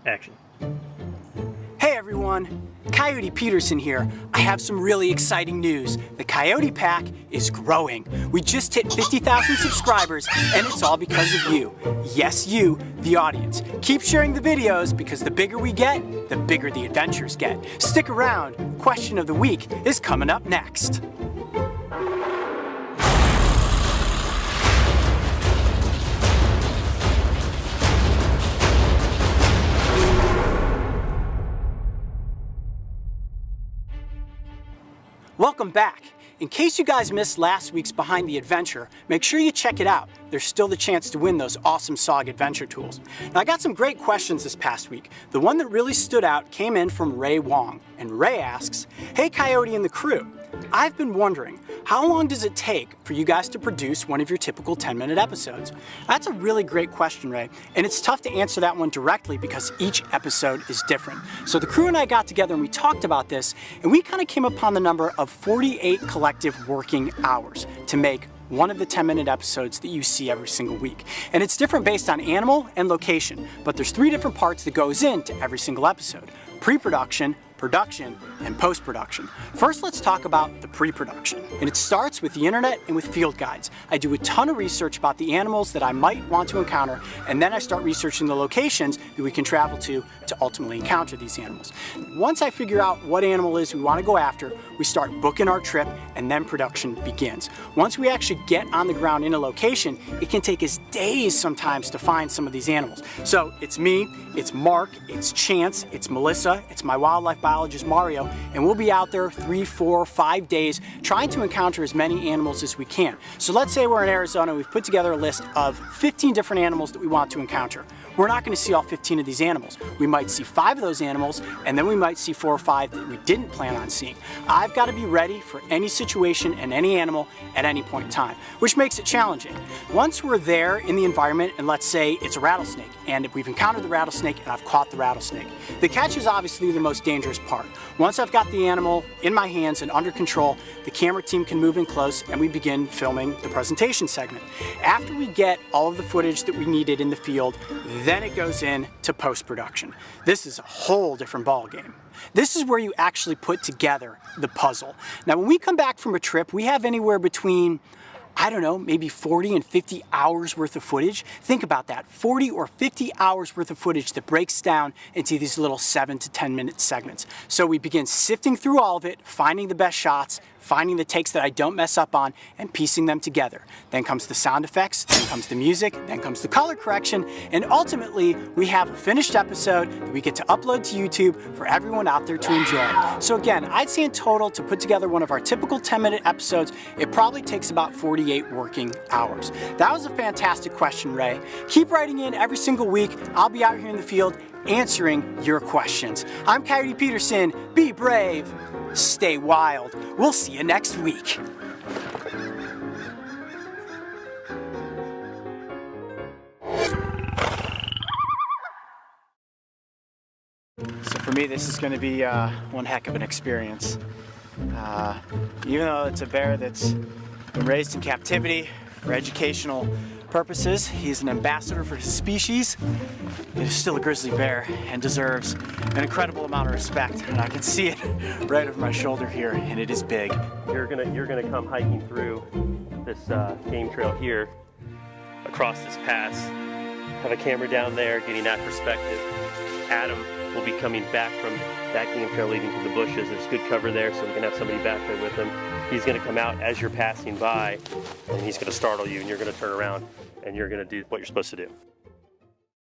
Action. Hey everyone, Coyote Peterson here. I have some really exciting news. The Coyote Pack is growing. We just hit 50,000 subscribers and it's all because of you. Yes, you, the audience. Keep sharing the videos because the bigger we get, the bigger the adventures get. Stick around. Question of the week is coming up next. Welcome back. In case you guys missed last week's Behind the Adventure, make sure you check it out. There's still the chance to win those awesome SOG adventure tools. Now, I got some great questions this past week. The one that really stood out came in from Ray Wong, and Ray asks, "Hey Coyote and the crew, I've been wondering, how long does it take for you guys to produce one of your typical 10-minute episodes?" That's a really great question, Ray, and it's tough to answer that one directly because each episode is different. So the crew and I got together and we talked about this, and we kind of came upon the number of 48 collective working hours to make one of the 10-minute episodes that you see every single week. And it's different based on animal and location, but there's 3 different parts that goes into every single episode: pre-production, production, and post-production. First, let's talk about the pre-production. And it starts with the internet and with field guides. I do a ton of research about the animals that I might want to encounter, and then I start researching the locations that we can travel to ultimately encounter these animals. Once I figure out what animal it is we want to go after, we start booking our trip, and then production begins. Once we actually get on the ground in a location, it can take us days sometimes to find some of these animals. So it's me, it's Mark, it's Chance, it's Melissa, it's my wildlife biologist Mario, and we'll be out there 3, 4, 5 days trying to encounter as many animals as we can. So let's say we're in Arizona, we've put together a list of 15 different animals that we want to encounter. We're not going to see all 15 of these animals. We might see 5 of those animals, and then we might see 4 or 5 that we didn't plan on seeing. I've got to be ready for any situation and any animal at any point in time, which makes it challenging. Once we're there in the environment, and let's say it's a rattlesnake, and we've encountered the rattlesnake and I've caught the rattlesnake, the catch is obviously the most dangerous part. Once I've got the animal in my hands and under control, the camera team can move in close and we begin filming the presentation segment. After we get all of the footage that we needed in the field, then it goes into post-production. This is a whole different ball game. This is where you actually put together the puzzle. Now, when we come back from a trip, we have anywhere between, I don't know, maybe 40 and 50 hours worth of footage. Think about that, 40 or 50 hours worth of footage that breaks down into these little 7 to 10-minute segments. So we begin sifting through all of it, finding the best shots, finding the takes that I don't mess up on, and piecing them together. Then comes the sound effects, then comes the music, then comes the color correction, and ultimately we have a finished episode that we get to upload to YouTube for everyone out there to enjoy. So again, I'd say in total to put together one of our typical 10-minute episodes, it probably takes about 48 working hours. That was a fantastic question, Ray. Keep writing in every single week. I'll be out here in the field answering your questions. I'm Coyote Peterson. Be brave. Stay wild. We'll see you next week. So for me, this is going to be one heck of an experience. Even though it's a bear that's been raised in captivity for educational purposes, he's an ambassador for his species. It is still a grizzly bear and deserves an incredible amount of respect. And I can see it right over my shoulder here, and it is big. You're gonna come hiking through this game trail here, across this pass. Have a camera down there, getting that perspective. Adam will be coming back from that game trail leading to the bushes. There's good cover there, so we can have somebody back there with him. He's gonna come out as you're passing by, and he's gonna startle you, and you're gonna turn around, and you're gonna do what you're supposed to do.